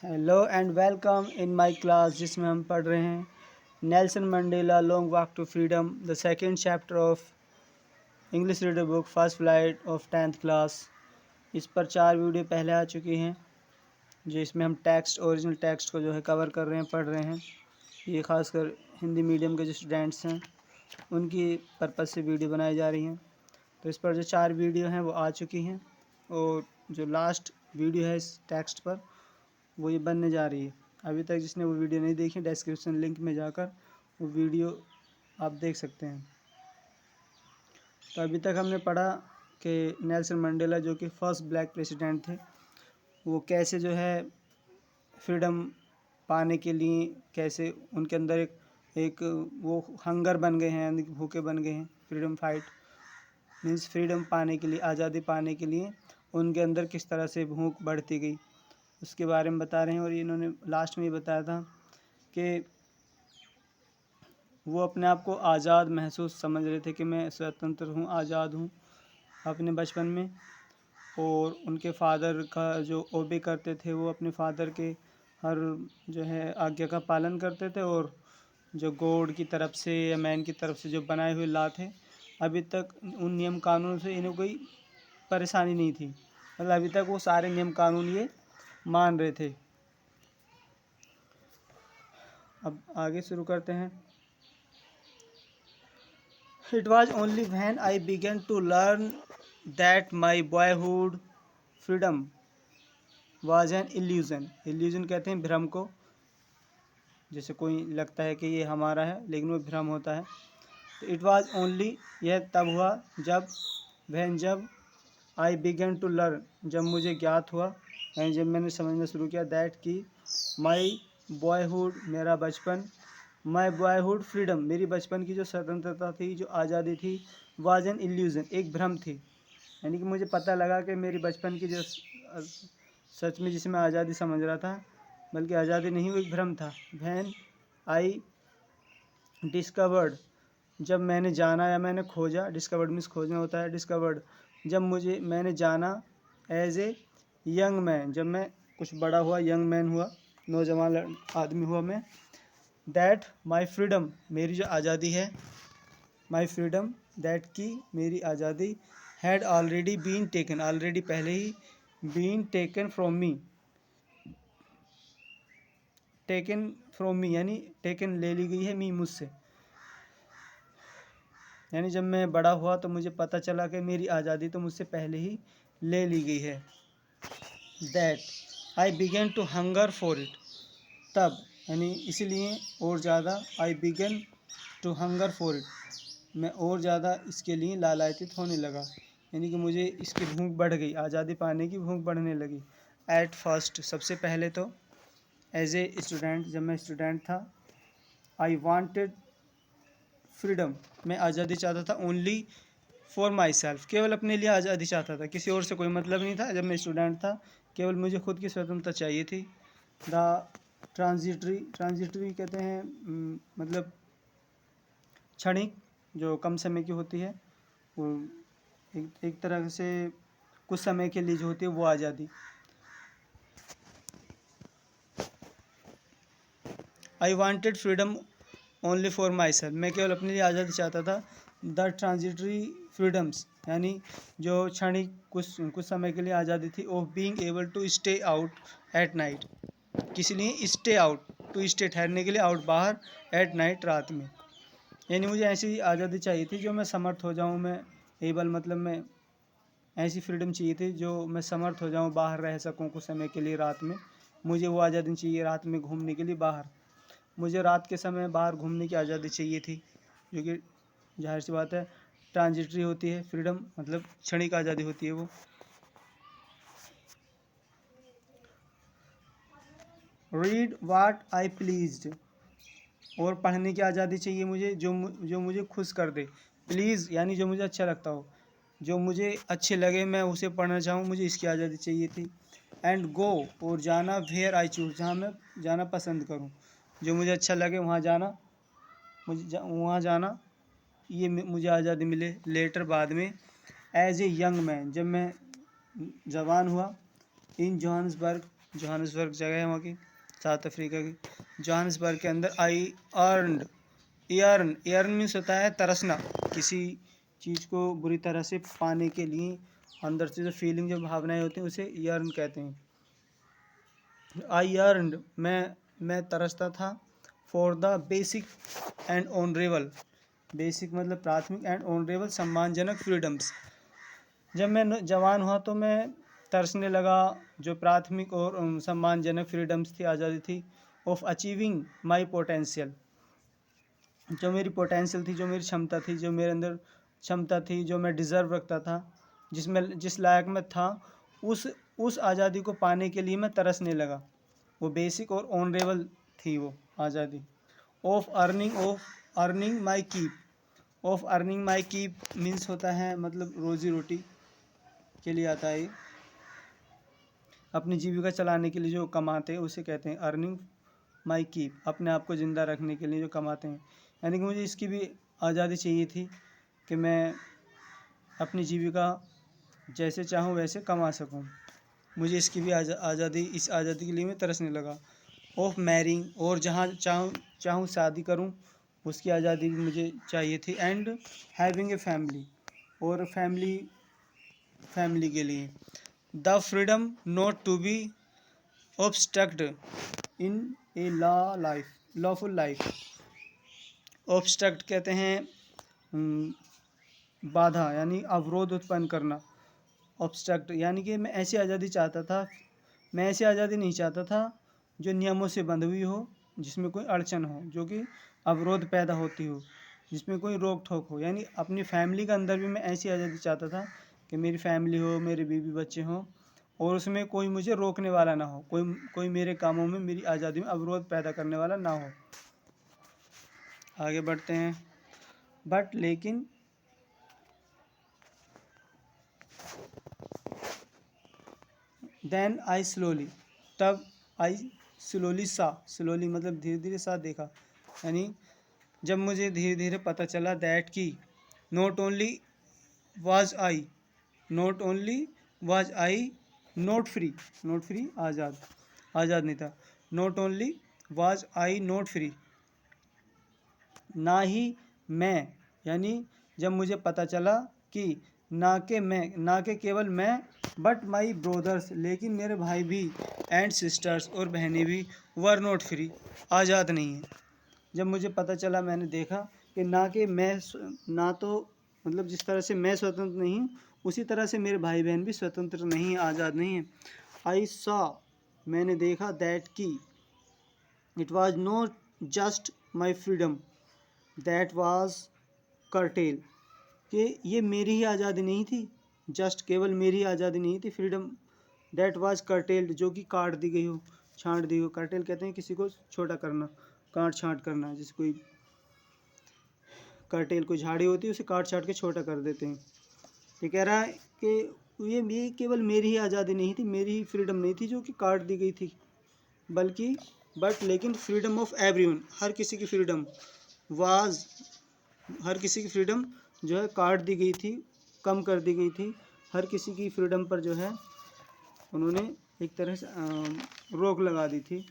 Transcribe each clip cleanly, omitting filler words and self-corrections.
Hello and welcome in my class जिसमें हम पढ़ रहे हैं Nelson Mandela long walk to freedom the second chapter of English reader book first flight of 10th class. इस पर 4 video पहले आ चुकी हैं जो इसमें हम ओरिजिनल टेक्स्ट को जो है कवर कर रहे हैं, पढ़ रहे हैं। ये खासकर हिंदी मीडियम के जो स्टूडेंट्स हैं उनकी पर्पज़ से वीडियो बनाई जा रही हैं। तो इस पर जो 4 वीडियो हैं वो आ चुकी हैं और जो लास्ट वीडियो है इस टेक्स्ट पर वो ये बनने जा रही है। अभी तक जिसने वो वीडियो नहीं देखी, डिस्क्रिप्शन लिंक में जाकर वो वीडियो आप देख सकते हैं। तो अभी तक हमने पढ़ा कि नेल्सन मंडेला जो कि फर्स्ट ब्लैक प्रेसिडेंट थे, वो कैसे जो है फ्रीडम पाने के लिए कैसे उनके अंदर एक वो हंगर बन गए हैं, यानी कि भूखे बन गए हैं। फ्रीडम फाइट मीन्स फ्रीडम पाने के लिए, आज़ादी पाने के लिए उनके अंदर किस तरह से भूख बढ़ती गई उसके बारे में बता रहे हैं। और इन्होंने लास्ट में ये बताया था कि वो अपने आप को आज़ाद महसूस समझ रहे थे कि मैं स्वतंत्र हूँ, आज़ाद हूँ अपने बचपन में। और उनके फादर का जो ओबे करते थे, वो अपने फादर के हर जो है आज्ञा का पालन करते थे। और जो गॉड की तरफ से या मैन की तरफ से जो बनाए हुए लॉ थे, अभी तक उन नियम कानून से इन्हें कोई परेशानी नहीं थी। मतलब अभी तक वो सारे नियम कानून ये मान रहे थे। अब आगे शुरू करते हैं। It was only when I began to learn that my boyhood freedom was an illusion. Illusion कहते हैं भ्रम को, जैसे कोई लगता है कि ये हमारा है लेकिन वो भ्रम होता है। तो इट was only, यह तब हुआ जब I began to learn, जब मुझे ज्ञात हुआ, यानी जब मैंने समझना शुरू किया दैट कि my boyhood, मेरा बचपन, माई बॉयहुड फ्रीडम, मेरी बचपन की जो स्वतंत्रता थी, जो आज़ादी थी, वाज एन इल्यूज़न, एक भ्रम थी। यानी कि मुझे पता लगा कि मेरी बचपन की जो सच में जिसे मैं आज़ादी समझ रहा था, बल्कि आज़ादी नहीं, वो एक भ्रम था। वैन आई डिस्कवर्ड, जब मैंने जाना या मैंने खोजा, डिस्कवर्ड मीन्स खोजना होता है, डिस्कवर्ड जब मैंने जाना, एज ए यंग मैन, जब मैं कुछ बड़ा हुआ, यंग मैन हुआ, नौजवान आदमी हुआ मैं, दैट माई फ्रीडम, मेरी जो आज़ादी है, माई फ्रीडम, दैट की मेरी आज़ादी, had already been taken, already पहले ही, been taken from me, taken from me यानी टेकन ले ली गई है, मी मुझसे। यानी जब मैं बड़ा हुआ तो मुझे पता चला कि मेरी आज़ादी तो मुझसे पहले ही ले ली गई है। That I began to hunger for it, तब यानी इसीलिए और ज़्यादा, I began to hunger for it, मैं और ज़्यादा इसके लिए लालायित होने लगा, यानी कि मुझे इसकी भूख बढ़ गई, आज़ादी पाने की भूख बढ़ने लगी। एट फर्स्ट, सबसे पहले तो एज ए स्टूडेंट, जब मैं स्टूडेंट था, आई वांटेड फ्रीडम, मैं आज़ादी चाहता था, ओनली फॉर माई सेल्फ, केवल अपने लिए आज़ादी चाहता था, किसी और से कोई मतलब नहीं था। जब मैं स्टूडेंट था, केवल मुझे खुद की स्वतंत्रता चाहिए थी। द ट्रांजिटरी कहते हैं मतलब क्षणिक, जो कम समय की होती है, वो एक तरह से कुछ समय के लिए जो होती है वो आज़ादी। I wanted freedom only for my self, मैं केवल अपने लिए आज़ादी चाहता था। द ट्रांजिटरी फ्रीडम्स, यानी जो क्षणिक कुछ समय के लिए आज़ादी थी, of being able to stay out at night, किसी लिए स्टे आउट, टू स्टे ठहरने के लिए, आउट बाहर, एट नाइट रात में, यानी मुझे ऐसी आज़ादी चाहिए थी जो मैं समर्थ हो जाऊँ, मैं एबल मतलब मैं ऐसी फ्रीडम चाहिए थी जो मैं समर्थ हो जाऊँ, बाहर रह सकूँ कुछ समय के लिए रात में, मुझे वो आज़ादी चाहिए। रात में घूमने के लिए बाहर, मुझे रात के समय बाहर घूमने की आज़ादी चाहिए थी, जो कि जाहिर सी बात है ट्रांजिटरी होती है। फ्रीडम मतलब क्षणिक आज़ादी होती है वो। रीड वाट आई प्लीज्ड, और पढ़ने की आज़ादी चाहिए मुझे जो मुझे खुश कर दे। प्लीज़ यानी जो मुझे अच्छा लगता हो, जो मुझे अच्छे लगे मैं उसे पढ़ना चाहूँ, मुझे इसकी आज़ादी चाहिए थी। एंड गो, और जाना, वेयर आई चूज़, जहाँ मैं जाना पसंद करूँ, जो मुझे अच्छा लगे वहाँ जाना, वहाँ जाना, ये मुझे आज़ादी मिले। लेटर, बाद में, एज ए यंग मैन, जब मैं जवान हुआ, इन जोहान्सबर्ग, जोहानिसबर्ग जगह है वहाँ की, साउथ अफ्रीका की। जोहानिसबर्ग के अंदर आई अर्नड, एर्न मीन्स होता है तरसना, किसी चीज़ को बुरी तरह से पाने के लिए अंदर से जो फीलिंग, जो भावनाएं होती हैं उसे यर्न कहते हैं। आई अर्नड, मैं तरसता था। For the basic and honourable, basic मतलब प्राथमिक, एंड ऑनरेबल सम्मानजनक फ्रीडम्स। जब मैं जवान हुआ तो मैं तरसने लगा जो प्राथमिक और सम्मानजनक फ्रीडम्स थी, आज़ादी थी। ऑफ अचीविंग माई पोटेंशियल, जो मेरी पोटेंशियल थी, जो मेरी क्षमता थी, जो मेरे अंदर क्षमता थी, जो मैं डिज़र्व रखता था, जिस लायक मैं था, उस आज़ादी को पाने के लिए मैं तरसने लगा। वो बेसिक और ऑनरेबल थी वो आज़ादी। Of earning my keep, of earning my keep means होता है मतलब रोज़ी रोटी के लिए आता है, अपनी जीविका चलाने के लिए जो कमाते हैं उसे कहते हैं अर्निंग माई कीप, अपने आप को ज़िंदा रखने के लिए जो कमाते हैं। यानी कि मुझे इसकी भी आज़ादी चाहिए थी कि मैं अपनी जीविका जैसे चाहूँ वैसे कमा सकूँ। मुझे इसकी भी आज़ादी, इस आज़ादी के लिए मैं तरसने लगा। ऑफ मैरिंग, और जहाँ चाहूँ शादी करूँ उसकी आज़ादी भी मुझे चाहिए थी। एंड हैविंग ए फैमिली, और फैमिली के लिए। The freedom not to be obstruct in a lawful life. Obstruct कहते हैं बाधा, यानी अवरोध उत्पन्न करना। ऑब्स्ट्रक्ट यानी कि मैं ऐसी आज़ादी चाहता था, मैं ऐसी आज़ादी नहीं चाहता था जो नियमों से बंधी हुई हो, जिसमें कोई अड़चन हो, जो कि अवरोध पैदा होती हो, जिसमें कोई रोक ठोक हो। यानी अपनी फैमिली के अंदर भी मैं ऐसी आज़ादी चाहता था कि मेरी फैमिली हो, मेरे बीवी बच्चे हों, और उसमें कोई मुझे रोकने वाला ना हो, कोई मेरे कामों में, मेरी आज़ादी में अवरोध पैदा करने वाला ना हो। आगे बढ़ते हैं। बट लेकिन देन आई स्लोली, तब आई स्लोली स्लोली मतलब धीरे धीरे सा देखा, यानी जब मुझे धीरे धीरे पता चला दैट की not only was I not free आज़ाद नहीं था। Not only was I not free, ना ही मैं, यानी जब मुझे पता चला कि ना के केवल मैं, बट माई ब्रोदर्स, लेकिन मेरे भाई भी, एंड सिस्टर्स, और बहनें भी, वर नॉट फ्री, आज़ाद नहीं हैं। जब मुझे पता चला, मैंने देखा कि ना तो मतलब जिस तरह से मैं स्वतंत्र नहीं हूँ, उसी तरह से मेरे भाई बहन भी स्वतंत्र नहीं, आज़ाद नहीं हैं। आई सॉ, मैंने देखा दैट की it was not just my freedom that was cartel, कि ये मेरी ही आज़ादी नहीं थी, जस्ट केवल मेरी ही आज़ादी नहीं थी, फ्रीडम दैट वाज कर्टेल्ड, जो कि काट दी गई हो, छांट दी हो। कर्टेल कहते हैं किसी को छोटा करना, काट छांट करना, जैसे कोई कर्टेल कोई झाड़ी होती है उसे काट छाट के छोटा कर देते हैं। ये कह रहा है कि ये केवल मेरी ही आज़ादी नहीं थी, मेरी ही फ्रीडम नहीं थी जो कि काट दी गई थी, बल्कि लेकिन फ्रीडम ऑफ एवरीवन, हर किसी की फ्रीडम वाज, हर किसी की फ्रीडम जो है काट दी गई थी, कम कर दी गई थी। हर किसी की फ्रीडम पर जो है उन्होंने एक तरह से रोक लगा दी थी।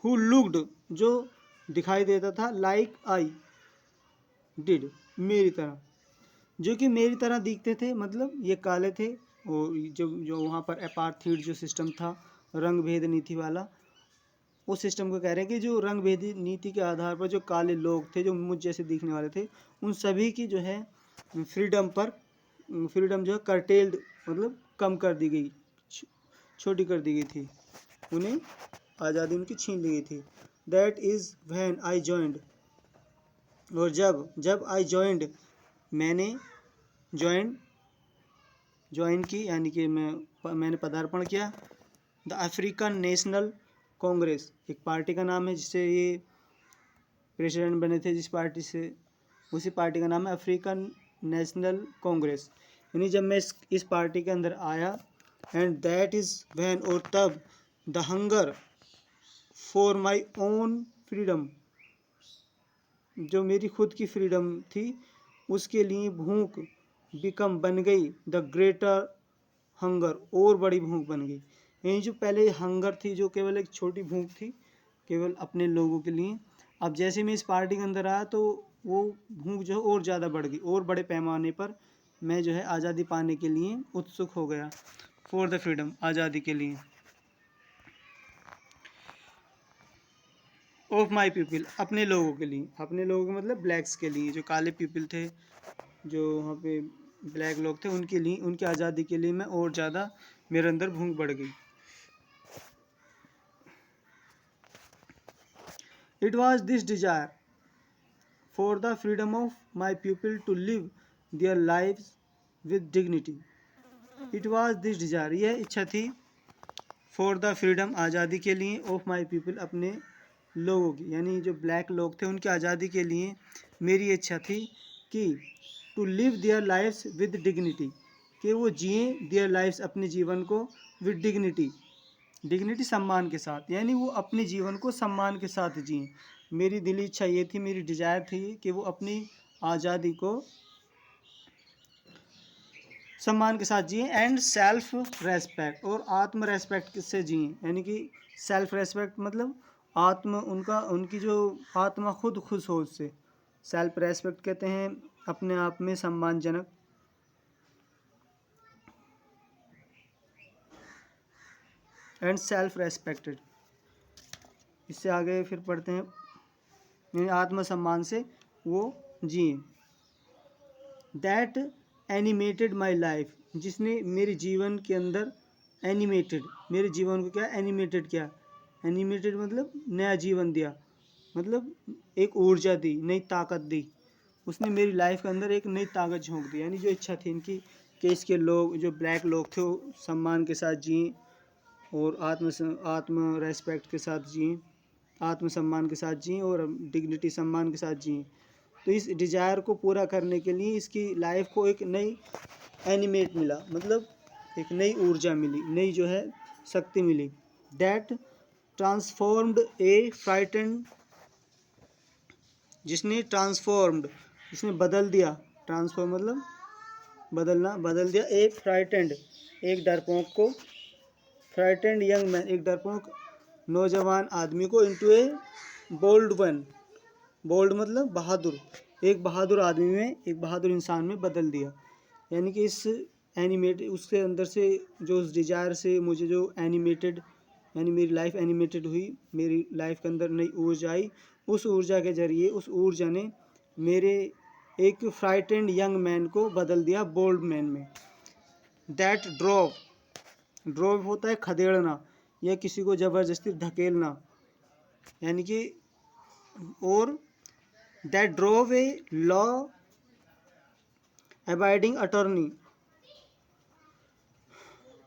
हु लुक्ड, जो दिखाई देता था, लाइक आई डिड, मेरी तरह, जो कि मेरी तरह दिखते थे, मतलब ये काले थे। और जो वहाँ पर अपार्थाइड जो सिस्टम था, रंग भेद नीति वाला, उस सिस्टम को कह रहे हैं कि जो रंग भेदी नीति के आधार पर जो काले लोग थे, जो मुझ जैसे दिखने वाले थे, उन सभी की जो है फ्रीडम जो है कर्टेल्ड, मतलब कम कर दी गई, छोटी कर दी गई थी, उन्हें आज़ादी उनकी छीन ली गई थी। That is when I joined, और जब आई जॉइंड, मैंने ज्वाइन की, यानी कि मैंने पदार्पण किया। द अफ्रीकन नेशनल कांग्रेस, एक पार्टी का नाम है जिससे ये प्रेसिडेंट बने थे, जिस पार्टी से, उसी पार्टी का नाम है अफ्रीकन नेशनल कांग्रेस। यानी जब मैं इस पार्टी के अंदर आया, एंड दैट इज़ व्हेन, और तब, the hunger for my own freedom, जो मेरी खुद की फ्रीडम थी, उसके लिए भूख, बिकम बन गई द ग्रेटर हंगर, और बड़ी भूख बन गई। यानी जो पहले हंगर थी, जो केवल एक छोटी भूख थी केवल अपने लोगों के लिए, अब जैसे मैं इस पार्टी के अंदर आया तो वो भूख जो है और ज़्यादा बढ़ गई, और बड़े पैमाने पर मैं जो है आज़ादी पाने के लिए उत्सुक हो गया। फॉर द फ्रीडम, आज़ादी के लिए। ऑफ माई पीपल, अपने लोगों के लिए, अपने लोगों के मतलब ब्लैक्स के लिए, जो काले पीपल थे, जो वहाँ पे ब्लैक लोग थे, उनके लिए, उनकी आज़ादी के लिए मैं और ज़्यादा, मेरे अंदर भूख बढ़ गई। It was this desire for the freedom of my people to live their life with dignity. It was this desire, यह इच्छा थी, फॉर द फ्रीडम, आज़ादी के लिए, ऑफ माई पीपल, अपने लोगों की, यानी जो ब्लैक लोग थे उनकी आज़ादी के लिए मेरी इच्छा थी कि to live their lifes with dignity, कि वो जिए देयर लाइफ्स, अपने जीवन को, विद डिग्निटी, डिग्निटी सम्मान के साथ, यानी वो अपने जीवन को सम्मान के साथ जिए। मेरी दिली इच्छा ये थी, मेरी डिजायर थी कि वो अपनी आज़ादी को सम्मान के साथ जिए, एंड सेल्फ रेस्पेक्ट, और आत्म रेस्पेक्ट से जिए। यानी कि सेल्फ रेस्पेक्ट मतलब आत्म, उनकी जो आत्मा खुद खुश हो उससे, सेल्फ रेस्पेक्ट कहते हैं अपने आप में सम्मानजनक। एंड सेल्फ रेस्पेक्टेड, इससे आगे फिर पढ़ते हैं, यानी आत्मसम्मान से वो जिए। दैट एनिमेटेड माई लाइफ, जिसने मेरे जीवन के अंदर एनिमेटेड, मेरे जीवन को क्या एनिमेटेड किया, एनिमेटेड मतलब नया जीवन दिया, मतलब एक ऊर्जा दी, नई ताकत दी, उसने मेरी लाइफ के अंदर एक नई ताकत झोंक दी। यानी जो इच्छा थी इनकी कि इसके लोग, जो ब्लैक लोग थे, वो सम्मान के साथ जिए और आत्म रेस्पेक्ट के साथ जिए, आत्मसम्मान के साथ जिए और डिग्निटी, सम्मान के साथ जिए। तो इस डिज़ायर को पूरा करने के लिए इसकी लाइफ को एक नई एनिमेट मिला, मतलब एक नई ऊर्जा मिली, नई जो है शक्ति मिली। दैट ट्रांसफॉर्म्ड ए फ्राइटेंड, जिसने ट्रांसफॉर्म्ड, जिसने बदल दिया, ट्रांसफॉर्म मतलब बदलना, बदल दिया, ए फ्राइटेंड, एक डरपोक को, फ्राइटेंड यंग मैन, एक डरपोक नौजवान आदमी को, इनटू ए बोल्ड वन, बोल्ड मतलब बहादुर, एक बहादुर आदमी में, एक बहादुर इंसान में बदल दिया। यानी कि इस एनिमेट, उसके अंदर से, जो उस डिज़ायर से मुझे जो एनिमेटेड, यानी मेरी लाइफ एनिमेटेड हुई, मेरी लाइफ के अंदर नई ऊर्जा आई, उस ऊर्जा के ज़रिए, उस ऊर्जा ने मेरे एक फ्राइटेंड यंग मैन को बदल दिया बोल्ड मैन में। दैट ड्रॉव, ड्रॉव होता है खदेड़ना या किसी को ज़बरदस्ती धकेलना, यानी कि, और that drove a law abiding attorney,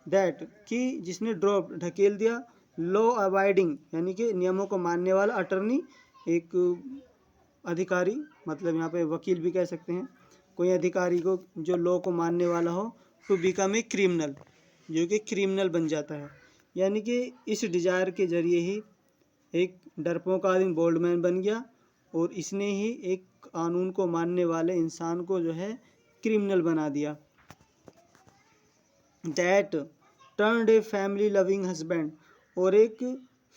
that कि जिसने ड्रॉप, ढकेल दिया, लॉ अबाइडिंग यानी कि नियमों को मानने वाला, अटॉर्नी एक अधिकारी, मतलब यहाँ पे वकील भी कह सकते हैं, कोई अधिकारी को जो लॉ को मानने वाला हो, टू बिकम ए क्रिमिनल, जो कि क्रिमिनल बन जाता है। यानी कि इस डिज़ायर के ज़रिए ही एक डरपोक आदमी बोल्ड मैन बन गया, और इसने ही एक कानून को मानने वाले इंसान को जो है क्रिमिनल बना दिया। That turned A family loving husband, और एक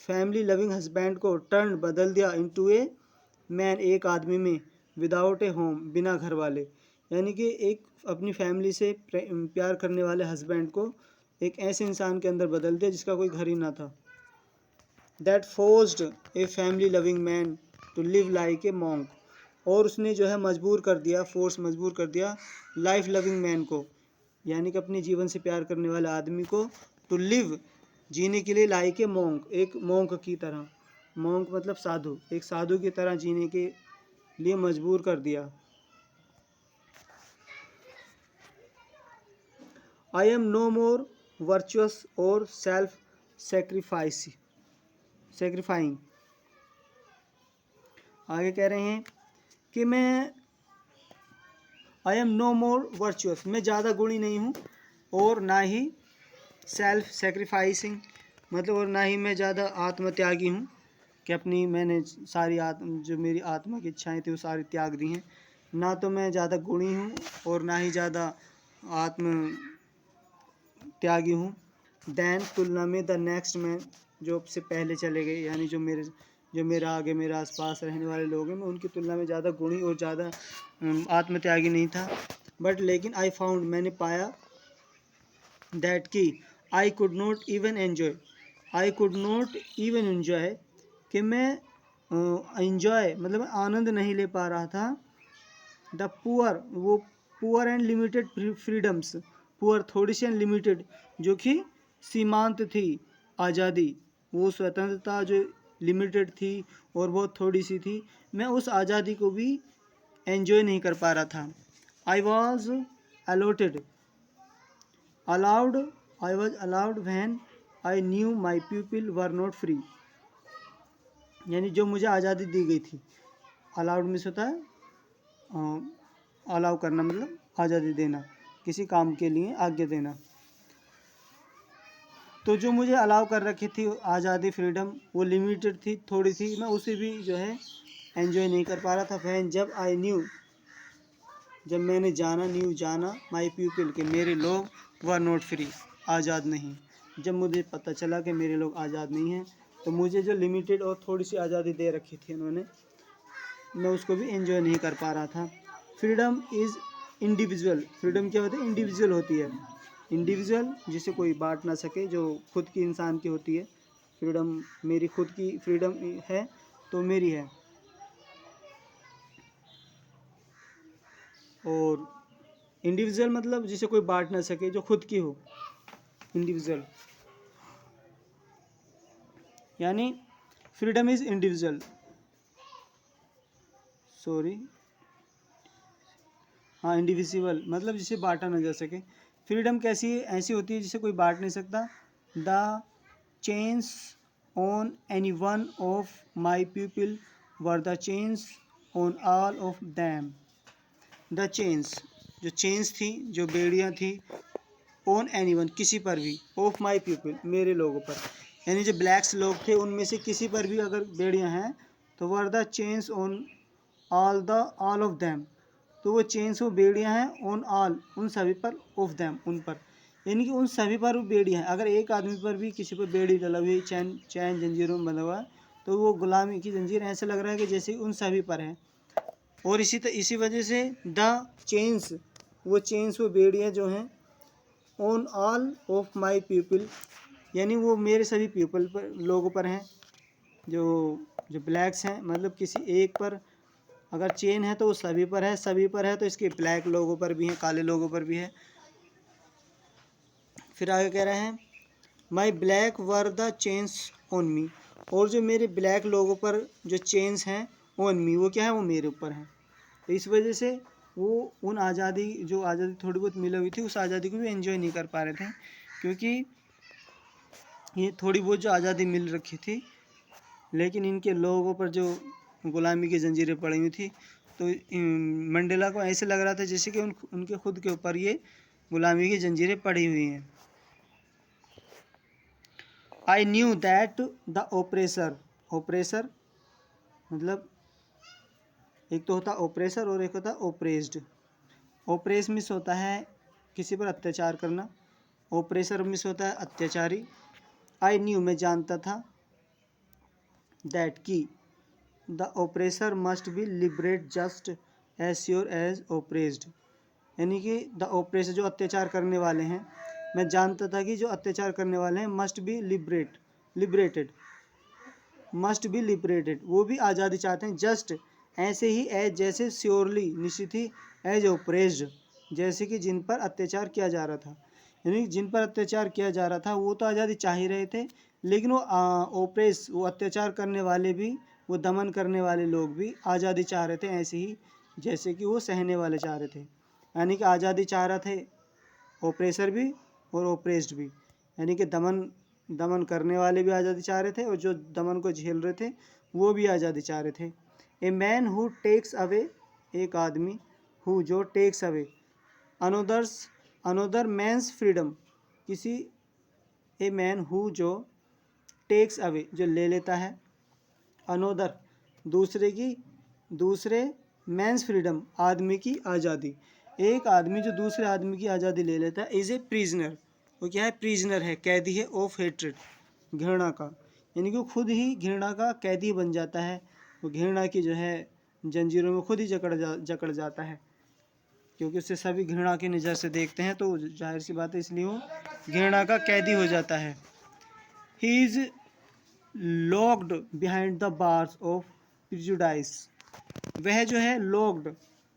फैमिली लविंग हस्बैंड को टर्न, बदल दिया, इनटू ए मैन, एक आदमी में, विदाउट ए होम, बिना घर वाले, यानी कि एक अपनी फैमिली से प्यार करने वाले हस्बैंड को एक ऐसे इंसान के अंदर बदल दिया जिसका कोई घर ही ना था। That forced a family loving man to live like a monk, और उसने जो है मजबूर कर दिया, फोर्स मजबूर कर दिया लाइफ लविंग मैन को, यानी कि अपने जीवन से प्यार करने वाले आदमी को, टू लिव, जीने के लिए, लाइक ए मॉन्क, एक मॉन्क की तरह, मॉन्क मतलब साधु, एक साधु की तरह जीने के लिए मजबूर कर दिया। I am no more virtuous और सेल्फ सेक्रीफाइंग, आगे कह रहे हैं कि मैं, I am no more virtuous, मैं ज़्यादा गुणी नहीं हूँ, और ना ही सेल्फ सेक्रीफाइसिंग मतलब, और ना ही मैं ज़्यादा आत्मत्यागी हूँ, कि अपनी मैंने सारी जो मेरी आत्मा की इच्छाएं थी वो सारी त्याग दी हैं। ना तो मैं ज़्यादा गुणी हूँ और ना ही ज़्यादा आत्म त्यागी हूँ। दैन तुलना में द नेक्स्ट मैन, जो से पहले चले गए, यानी जो मेरा आगे मेरे आसपास रहने वाले लोग हैं, मैं उनकी तुलना में ज़्यादा गुणी और ज़्यादा आत्मत्यागी नहीं था। बट लेकिन आई फाउंड, मैंने पाया, दैट की I could not even enjoy, कि मैं एन्जॉय मतलब आनंद नहीं ले पा रहा था। द पुअर, वो poor and limited freedoms, poor थोड़ी सी एंड लिमिटेड, जो कि सीमांत थी आज़ादी, वो स्वतंत्रता जो लिमिटेड थी और बहुत थोड़ी सी थी, मैं उस आज़ादी को भी एंजॉय नहीं कर पा रहा था। I was allowed when I knew my people were not free, यानी जो मुझे आज़ादी दी गई थी। अलाउड मीन्स होता है अलाउ करना, मतलब आज़ादी देना, किसी काम के लिए आज्ञा देना। तो जो मुझे अलाउ कर रखी थी आज़ादी, फ्रीडम, वो लिमिटेड थी, थोड़ी थी, मैं उसे भी जो है एंजॉय नहीं कर पा रहा था। फैन जब मैंने जाना माई पीपल, के मेरे लोग वर नॉट फ्री, आज़ाद नहीं। जब मुझे पता चला कि मेरे लोग आज़ाद नहीं हैं, तो मुझे जो लिमिटेड और थोड़ी सी आज़ादी दे रखी थी उन्होंने, मैं उसको भी एंजॉय नहीं कर पा रहा था। फ्रीडम इज़ इंडिविजुअल, फ्रीडम क्या होती है? इंडिविजुअल होती है। इंडिविजुअल जिसे कोई बांट ना सके, जो खुद की इंसान की होती है। फ्रीडम मेरी खुद की फ्रीडम है तो मेरी है। और इंडिविजुअल मतलब जिसे कोई बांट ना सके, जो खुद की हो, इंडिविजुअल, यानी फ्रीडम इज़ इंडिविजुअल, हाँ इंडिविजिबल मतलब जिसे बांटा ना जा सके। फ्रीडम कैसी ऐसी होती है जिसे कोई बांट नहीं सकता। The चेंस on any one of my people were the चेंस on all of them. The चेंस, जो चेंस थी, जो बेड़ियाँ थी, ऑन एनी वन किसी पर भी, ऑफ माई पीपल मेरे लोगों पर, यानी जो ब्लैक्स लोग थे उनमें से किसी पर भी अगर बेड़ियाँ हैं तो were the चेंस on all of them, तो वो चेंस, वो बेड़ियाँ हैं ऑन ऑल, उन सभी पर, ऑफ दैम उन पर, यानी कि उन सभी पर वो बेड़ियाँ हैं। अगर एक आदमी पर भी किसी पर बेड़ी डला हुई, चैन जंजीरों में बंधा हुआ है, तो वो गुलामी की जंजीर ऐसे लग रहा है कि जैसे उन सभी पर है। और इसी वजह से द चेंस, वो बेड़ियाँ जो हैं, on all of my people, यानी वो मेरे सभी पीपल पर, लोगों पर हैं, जो जो ब्लैक्स हैं, मतलब किसी एक पर अगर चेन है तो वो सभी पर है, सभी पर है तो इसके ब्लैक लोगों पर भी है, काले लोगों पर भी है। फिर आगे कह रहे हैं my black were the chains on me, और जो मेरे ब्लैक लोगों पर जो चेन्स हैं ऑन मी, वो क्या है? वो मेरे ऊपर हैं। तो इस वजह से वो उन जो आज़ादी थोड़ी बहुत मिली हुई थी, उस आज़ादी को भी एंजॉय नहीं कर पा रहे थे, क्योंकि ये थोड़ी बहुत जो आज़ादी मिल रखी थी, लेकिन इनके लोगों पर जो गुलामी की जंजीरें पड़ी हुई थी, तो मंडेला को ऐसे लग रहा था जैसे कि उनके खुद के ऊपर ये गुलामी की जंजीरें पड़ी हुई हैं। I knew that the oppressor मतलब एक तो होता ओप्रेसर और एक होता ओप्रेस्ड। ओप्रेस मिस होता है किसी पर अत्याचार करना, ओप्रेसर मिस होता है अत्याचारी। आई न्यू मैं जानता था, दैट की the oppressor must be liberate just as sure as oppressed, यानी कि द ओप्रेसर जो अत्याचार करने वाले हैं, मैं जानता था कि जो अत्याचार करने वाले हैं मस्ट बी लिबरेटेड, वो भी आज़ादी चाहते हैं, जस्ट ऐसे ही एज जैसे, श्योरली निश्चित ही, एज ओप्रेस्ड जैसे कि जिन पर अत्याचार किया जा रहा था, यानी जिन पर अत्याचार किया जा रहा था वो तो आज़ादी चाह ही रहे थे, लेकिन वो अत्याचार करने वाले भी, वो दमन करने वाले लोग भी आज़ादी चाह रहे थे, ऐसे ही जैसे कि वो सहने वाले चाह रहे थे, यानी कि आज़ादी चाह रहे थे ओप्रेसर भी और ओप्रेस्ड भी, यानी कि दमन करने वाले भी आज़ादी चाह रहे थे और जो दमन को झेल रहे थे वो भी आज़ादी चाह रहे थे। A man who takes away, एक आदमी, हु जो takes away another man's freedom, किसी, ए मैन हु जो टेक्स अवे जो ले लेता है, अनोदर दूसरे मैंस फ्रीडम, आदमी की आज़ादी। एक आदमी जो दूसरे आदमी की आज़ादी ले लेता है, इज़ ए प्रिजनर, वो क्या है, प्रिजनर है, कैदी है, ऑफ हेट्रेड, घृणा का, यानी कि वो खुद ही घृणा का कैदी बन जाता है, वो घृणा की जो है जंजीरों में खुद ही जकड़ जाता है, क्योंकि उससे सभी घृणा की नज़र से देखते हैं, तो जाहिर सी बात है इसलिए वो घृणा का कैदी हो जाता है। He is locked behind the bars of prejudice, वह जो है लॉक्ड,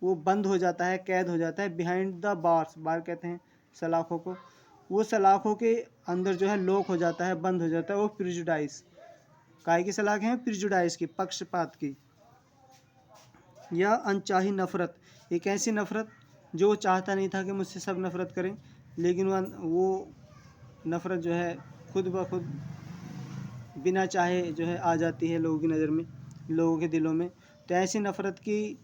वो बंद हो जाता है, कैद हो जाता है, बिहाइंड द बार्स, बार कहते हैं सलाखों को, वो सलाखों के अंदर जो है लॉक हो जाता है, बंद हो जाता है, वो प्रिजुडाइस, काय की सलाखें हैं, प्रिजुडाइस की, पक्षपात की। या अनचाही नफरत, एक ऐसी नफरत जो वो चाहता नहीं था कि मुझसे सब नफरत करें, लेकिन वो नफरत जो है खुद ब खुद बिना चाहे जो है आ जाती है लोगों की नज़र में, लोगों के दिलों में। तो ऐसी नफरत की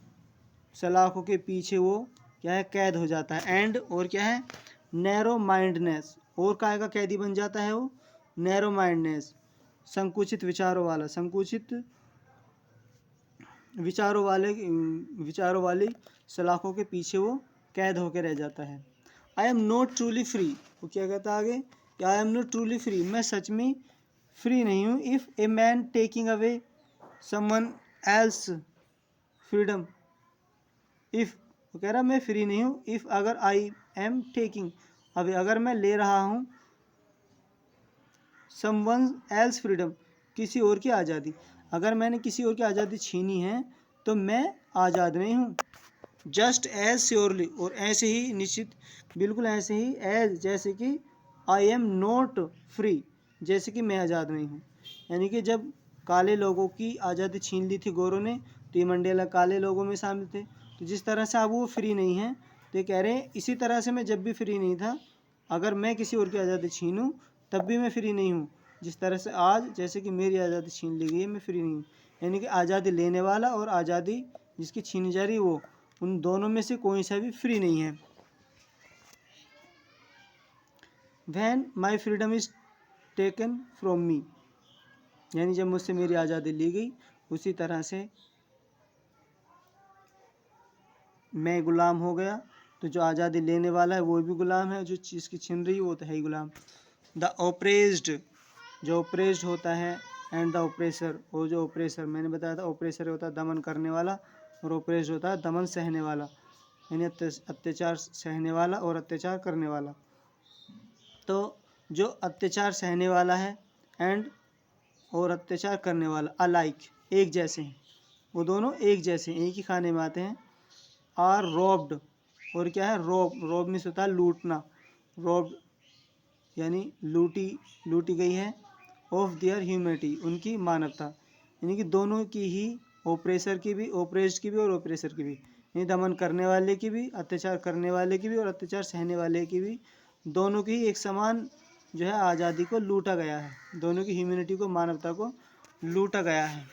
सलाखों के पीछे वो क्या है, कैद हो जाता है। एंड और क्या है, नैरो माइंडनेस, और काय का कैदी बन जाता है वो, नैरो माइंडनेस, संकुचित विचारों वाला, संकुचित विचारों वाली सलाखों के पीछे वो कैद होकर रह जाता है। I am not truly free, वो क्या कहता है आगे कि I am not truly free, मैं सच में फ्री नहीं हूँ। If a man taking away someone else freedom, if, वो कह रहा मैं फ्री नहीं हूँ, इफ़ अगर आई एम टेकिंग अवे, अगर मैं ले रहा हूँ समवन एल्स फ्रीडम, किसी और की आज़ादी, अगर मैंने किसी और की आज़ादी छीनी है तो मैं आज़ाद नहीं हूँ। जस्ट एज श्योरली, और ऐसे ही निश्चित, बिल्कुल ऐसे ही, एज जैसे कि, आई एम नॉट फ्री, जैसे कि मैं आज़ाद नहीं हूँ। यानी कि जब काले लोगों की आज़ादी छीन ली थी गोरों ने, तो ये मंडेला काले लोगों में शामिल थे, तो जिस तरह से अब वो फ्री नहीं है, तो ये कह रहे हैं इसी तरह से मैं जब भी फ्री नहीं था, अगर मैं किसी और की आज़ादी छीनूँ तब भी मैं फ्री नहीं हूँ, जिस तरह से आज जैसे कि मेरी आज़ादी छीन ली गई है, मैं फ्री नहीं हूँ। यानी कि आज़ादी लेने वाला और आज़ादी जिसकी छीनी जा रही वो, उन दोनों में से कोई सा भी फ्री नहीं है। When my freedom is taken from me, यानी जब मुझसे मेरी आज़ादी ली गई, उसी तरह से मैं गुलाम हो गया, तो जो आज़ादी लेने वाला है वो भी गुलाम है, जो चीज़ की छीन रही है वो तो है ही गुलाम। द ओप्रेस्ड, जो ओप्रेस्ड होता है, एंड द ओप्रेसर, और जो ओप्रेसर मैंने बताया था, ओप्रेसर होता है दमन करने वाला, और ओप्रेस्ड होता है दमन सहने वाला, यानी अत्याचार सहने वाला और अत्याचार करने वाला। तो जो अत्याचार सहने वाला है एंड और अत्याचार करने वाला अलाइक, एक जैसे हैं, वो दोनों एक जैसे हैं, एक ही खाने में आते हैं। आर रोब्ड, और क्या है, रोब मीन्स होता है लूटना, रोब्ड यानी लूटी गई है, ऑफ देयर ह्यूमैनिटी, उनकी मानवता, यानी कि दोनों की ही, ओप्रेसर की भी, ओप्रेस्ड की भी और ओप्रेसर की भी, यानी दमन करने वाले की भी, अत्याचार करने वाले की भी और अत्याचार सहने वाले की भी, दोनों की एक समान जो है आज़ादी को लूटा गया है, दोनों की ह्यूमैनिटी को, मानवता को लूटा गया है।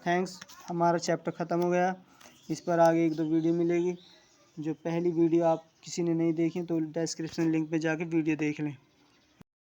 थैंक्स, हमारा चैप्टर ख़त्म हो गया। इस पर आगे 1-2 वीडियो मिलेगी। जो पहली वीडियो आप किसी ने नहीं देखी तो डिस्क्रिप्शन लिंक पे जाके वीडियो देख लें।